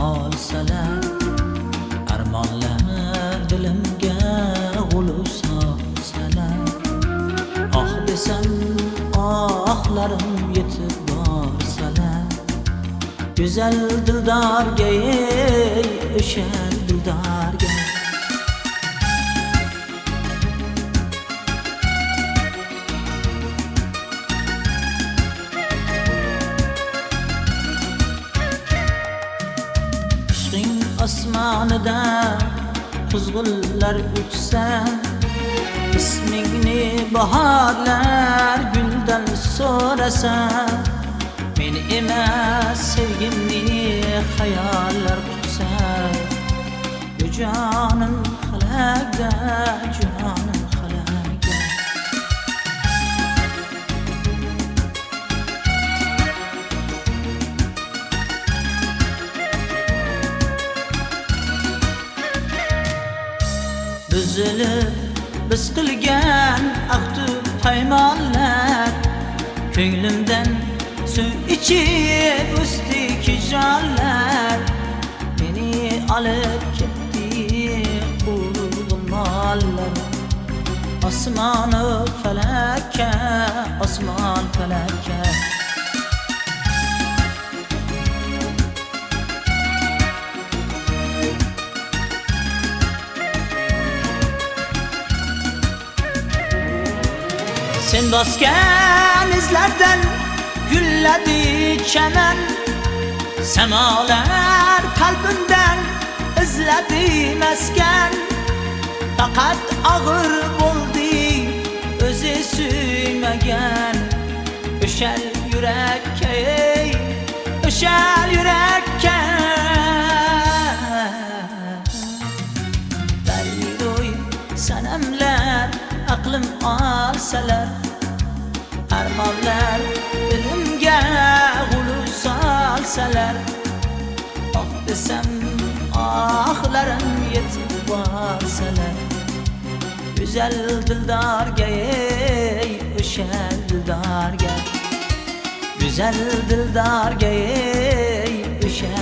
olsalar, armonlar dilimga g'ulu solsalar, oh desam ohlarim yetib borsalar, güzel dildarga, ey o'sha dildarga. Ishqing osmonida quzg'unlar uchsa, ismingni bahorlar guldan so'rasa, meni emas sevgimni xayollar qutsa, bu jonim xalaqda, jonim xalaqda. Buzilib biz qilgan ahdu paymonlar, ko'nglimdan suv ichib o'sdi hijronlar, meni olib ketdi quvg'inlar. Osmonu falakka, osmon falakka. Sen bosgan izlardan gulladi chaman, samolar qalbimdan izladi maskan. Faqat og'ir bo'ldi o'zi suymagan, o'shal yurakka, ey o'shal yurakka. Dariro'y sanamlar aqlim olsalar, armonlar dilimga g'ulu solsalar, oh desam ohlarim yetib borsalar, güzel dildarga, ey o'sha dildarga, güzel dildarga, ey o'sha